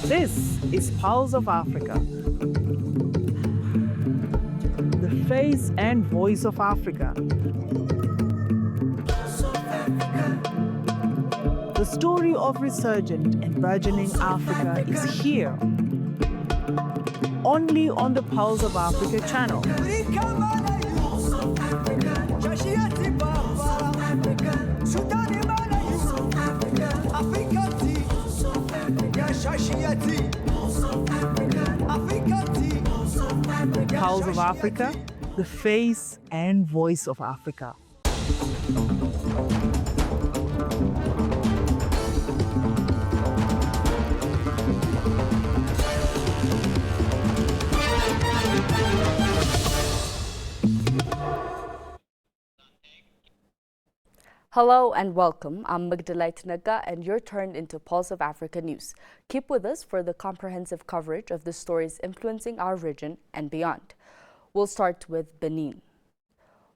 This is Pulse of Africa, the face and voice of Africa. The story of resurgent and burgeoning Africa is here, only on the Pulse of Africa channel. Pulse of Africa, the face and voice of Africa. Hello and welcome. I'm Magdalene Naga and you're turned into Pulse of Africa News. Keep with us for the comprehensive coverage of the stories influencing our region and beyond. We'll start with Benin.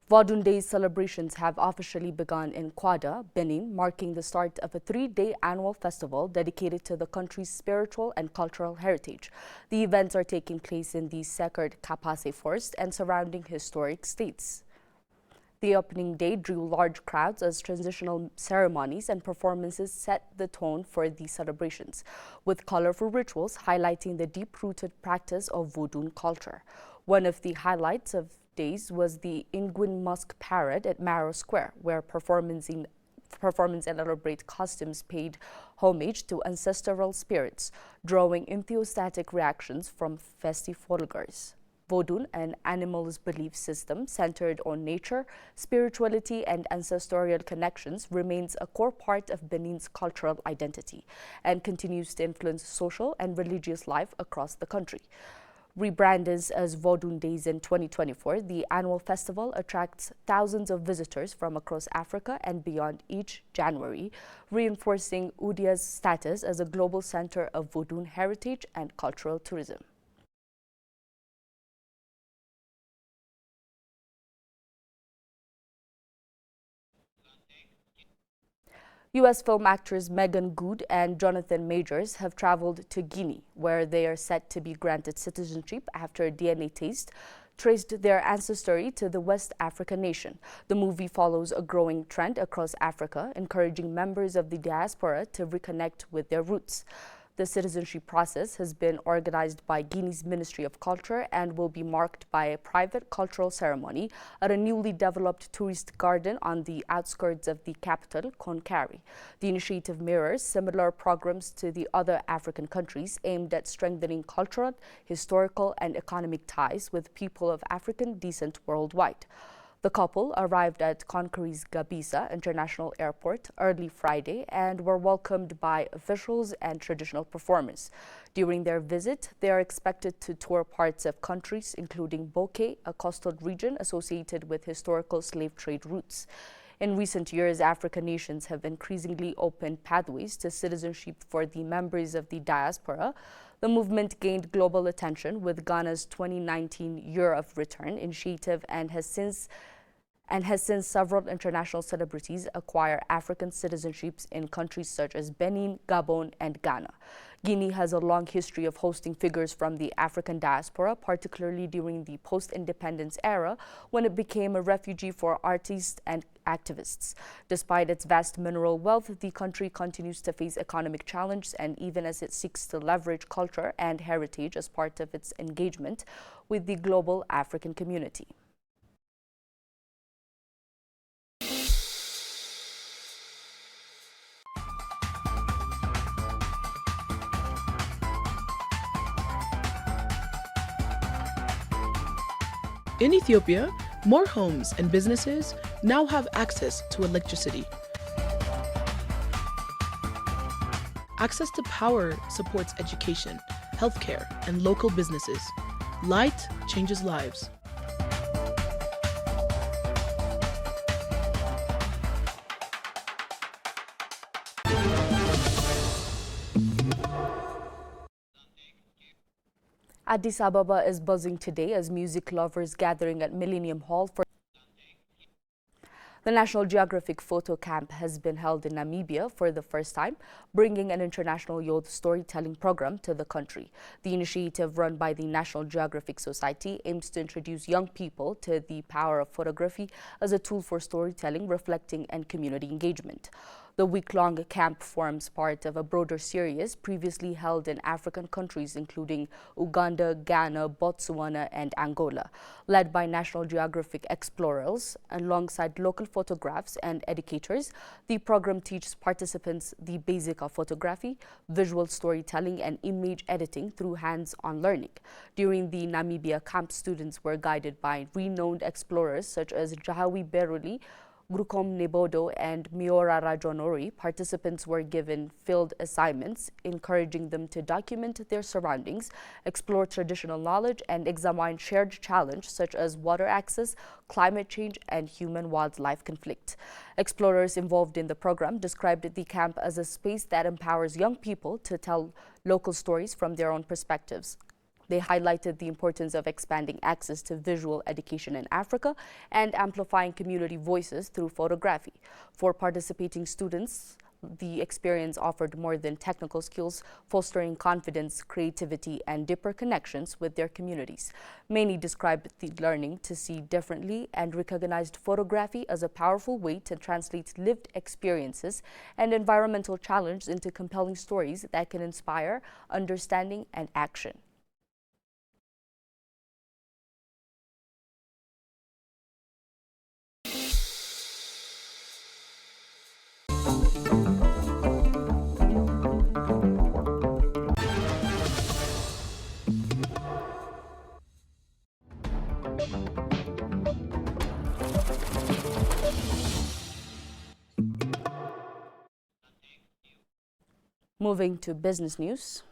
Vodun Days celebrations have officially begun in Ouidah, Benin, marking the start of a 3-day annual festival dedicated to the country's spiritual and cultural heritage. The events are taking place in the Sacred Forest and surrounding historic states. The opening day drew large crowds as transitional ceremonies and performances set the tone for the celebrations, with colorful rituals highlighting the deep-rooted practice of Vodun culture. One of the highlights of days was the Ingwin Musk Parade at Marrow Square, where performance and elaborate costumes paid homage to ancestral spirits, drawing enthusiastic reactions from festivalgoers. Vodun, an animal's belief system centered on nature, spirituality, and ancestral connections, remains a core part of Benin's cultural identity and continues to influence social and religious life across the country. Rebranded as Vodun Days in 2024, the annual festival attracts thousands of visitors from across Africa and beyond each January, reinforcing Ouidah's status as a global center of Vodun heritage and cultural tourism. U.S. film actors Megan Good and Jonathan Majors have traveled to Guinea, where they are set to be granted citizenship after a DNA test traced their ancestry to the West African nation. The movie follows a growing trend across Africa, encouraging members of the diaspora to reconnect with their roots. The citizenship process has been organized by Guinea's Ministry of Culture and will be marked by a private cultural ceremony at a newly developed tourist garden on the outskirts of the capital, Conakry. The initiative mirrors similar programs to the other African countries aimed at strengthening cultural, historical, and economic ties with people of African descent worldwide. The couple arrived at Conakry's Gabisa International Airport early Friday and were welcomed by officials and traditional performers. During their visit, they are expected to tour parts of countries including Bokeh, a coastal region associated with historical slave trade routes. In recent years, African nations have increasingly opened pathways to citizenship for the members of the diaspora. The movement gained global attention with Ghana's 2019 Year of Return initiative and has since several international celebrities acquire African citizenships in countries such as Benin, Gabon, and Ghana. Guinea has a long history of hosting figures from the African diaspora, particularly during the post-independence era, when it became a refuge for artists and activists. Despite its vast mineral wealth, the country continues to face economic challenges, and even as it seeks to leverage culture and heritage as part of its engagement with the global African community. In Ethiopia, more homes and businesses now have access to electricity. Access to power supports education, healthcare, and local businesses. Light changes lives. Addis Ababa is buzzing today as music lovers gathering at Millennium Hall for The National Geographic Photo Camp has been held in Namibia for the first time, bringing an international youth storytelling program to the country. The initiative, run by the National Geographic Society, aims to introduce young people to the power of photography as a tool for storytelling, reflecting, and community engagement. The week-long camp forms part of a broader series previously held in African countries including Uganda, Ghana, Botswana, and Angola. Led by National Geographic explorers alongside local photographers and educators, the program teaches participants the basics of photography, visual storytelling, and image editing through hands-on learning. During the Namibia camp, students were guided by renowned explorers such as Jahawi Beruli, Grukom Nebodo, and Miora Rajonori. Participants were given field assignments, encouraging them to document their surroundings, explore traditional knowledge, and examine shared challenges such as water access, climate change, and human-wildlife conflict. Explorers involved in the program described the camp as a space that empowers young people to tell local stories from their own perspectives. They highlighted the importance of expanding access to visual education in Africa and amplifying community voices through photography. For participating students, the experience offered more than technical skills, fostering confidence, creativity, and deeper connections with their communities. Many described the learning to see differently and recognized photography as a powerful way to translate lived experiences and environmental challenges into compelling stories that can inspire understanding and action. Moving to business news.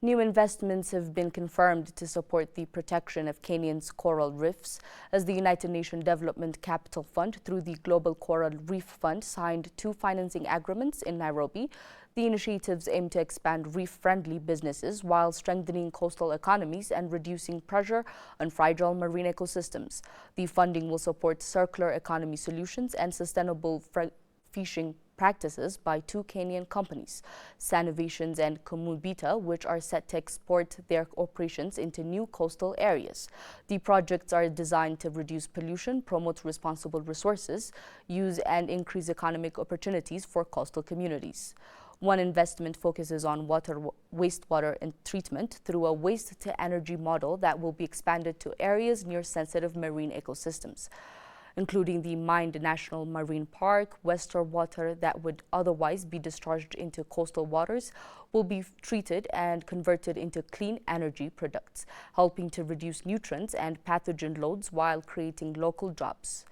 New investments have been confirmed to support the protection of Kenyan's coral reefs as the United Nations Development Capital Fund, through the Global Coral Reef Fund, signed 2 financing agreements in Nairobi. The initiatives aim to expand reef-friendly businesses while strengthening coastal economies and reducing pressure on fragile marine ecosystems. The funding will support circular economy solutions and sustainable fishing practices by 2 Kenyan companies, Sanovations and Kumubita, which are set to export their operations into new coastal areas. The projects are designed to reduce pollution, promote responsible resources use, and increase economic opportunities for coastal communities. One investment focuses on wastewater and treatment through a waste-to-energy model that will be expanded to areas near sensitive marine ecosystems, including the mined National Marine Park. Western water that would otherwise be discharged into coastal waters will be treated and converted into clean energy products, helping to reduce nutrients and pathogen loads while creating local jobs.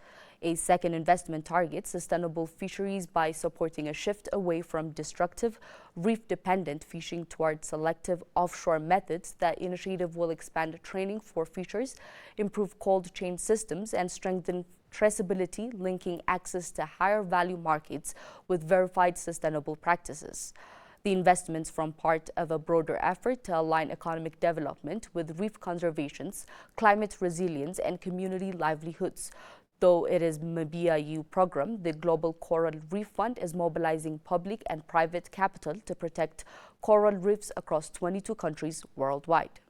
A second investment targets sustainable fisheries by supporting a shift away from destructive, reef-dependent fishing towards selective offshore methods. That initiative will expand training for fishers, improve cold chain systems, and strengthen traceability, linking access to higher value markets with verified sustainable practices. The investments form part of a broader effort to align economic development with reef conservation, climate resilience, and community livelihoods. Though it is MBIU program, the Global Coral Reef Fund is mobilizing public and private capital to protect coral reefs across 22 countries worldwide.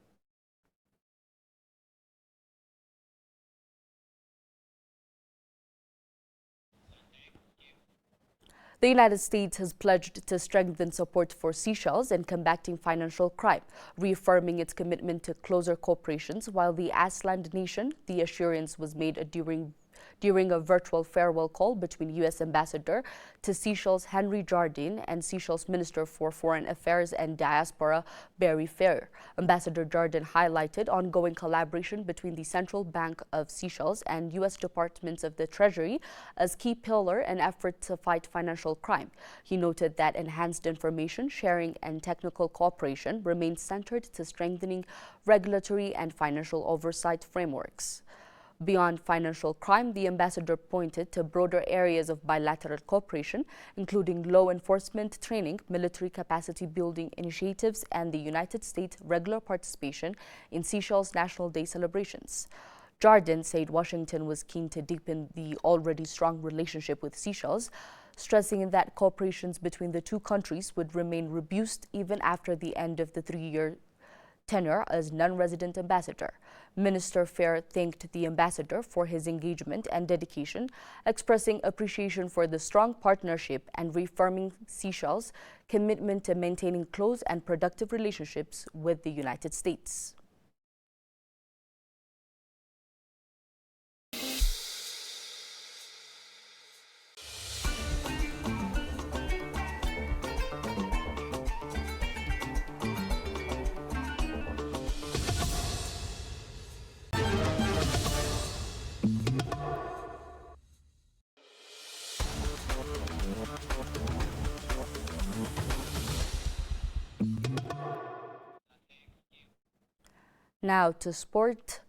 The United States has pledged to strengthen support for Seychelles in combating financial crime, reaffirming its commitment to closer cooperation. While the island nation, the assurance was made during a virtual farewell call between U.S. Ambassador to Seychelles Henry Jardine and Seychelles Minister for Foreign Affairs and Diaspora Barry Fair. Ambassador Jardine highlighted ongoing collaboration between the Central Bank of Seychelles and U.S. Departments of the Treasury as key pillar in effort to fight financial crime. He noted that enhanced information sharing and technical cooperation remains centered to strengthening regulatory and financial oversight frameworks. Beyond financial crime, the ambassador pointed to broader areas of bilateral cooperation, including law enforcement training, military capacity building initiatives, and the United States' regular participation in Seychelles National Day celebrations. Jardine said Washington was keen to deepen the already strong relationship with Seychelles, stressing that cooperations between the two countries would remain robust even after the end of the 3-year tenure as non-resident ambassador. Minister Fair thanked the ambassador for his engagement and dedication, expressing appreciation for the strong partnership and reaffirming Seychelles' commitment to maintaining close and productive relationships with the United States. Now to sport.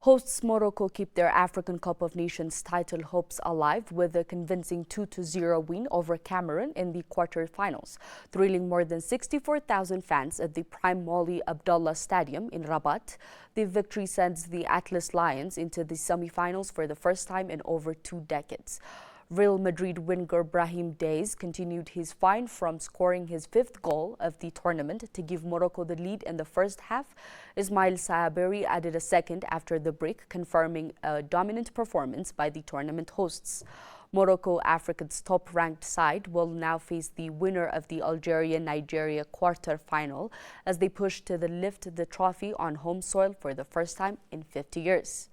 Hosts Morocco keep their African Cup of Nations title hopes alive with a convincing 2-0 win over Cameroon in the quarterfinals, thrilling more than 64,000 fans at the Prime Molly Abdullah Stadium in Rabat. The victory sends the Atlas Lions into the semi-finals for the first time in over 2 decades. Real Madrid winger Brahim Diaz continued his find from scoring his 5th goal of the tournament to give Morocco the lead in the first half. Ismaël Saibari added a second after the break, confirming a dominant performance by the tournament hosts. Morocco, Africa's top-ranked side, will now face the winner of the Algeria-Nigeria quarter-final as they push to lift the trophy on home soil for the first time in 50 years.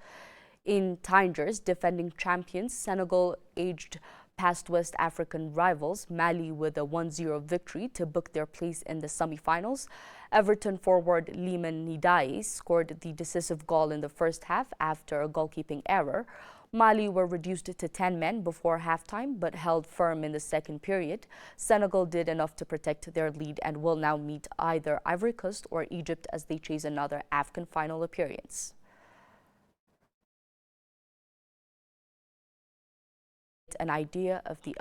In Tingers, defending champions Senegal edged past West African rivals Mali with a 1-0 victory to book their place in the semi-finals. Everton forward Liman Ndiaye scored the decisive goal in the first half after a goalkeeping error. Mali were reduced to 10 men before halftime but held firm in the second period. Senegal did enough to protect their lead and will now meet either Ivory Coast or Egypt as they chase another AFCON final appearance. An idea of the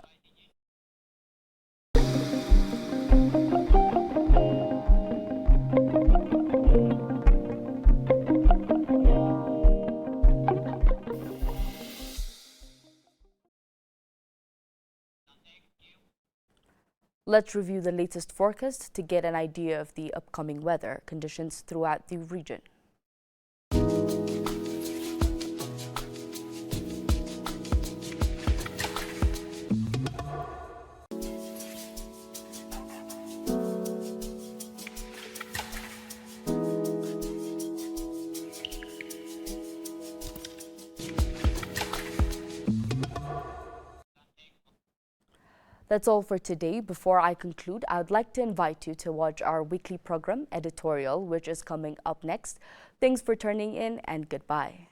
Let's review the latest forecast to get an idea of the upcoming weather conditions throughout the region. That's all for today. Before I conclude, I would like to invite you to watch our weekly program, Editorial, which is coming up next. Thanks for tuning in and goodbye.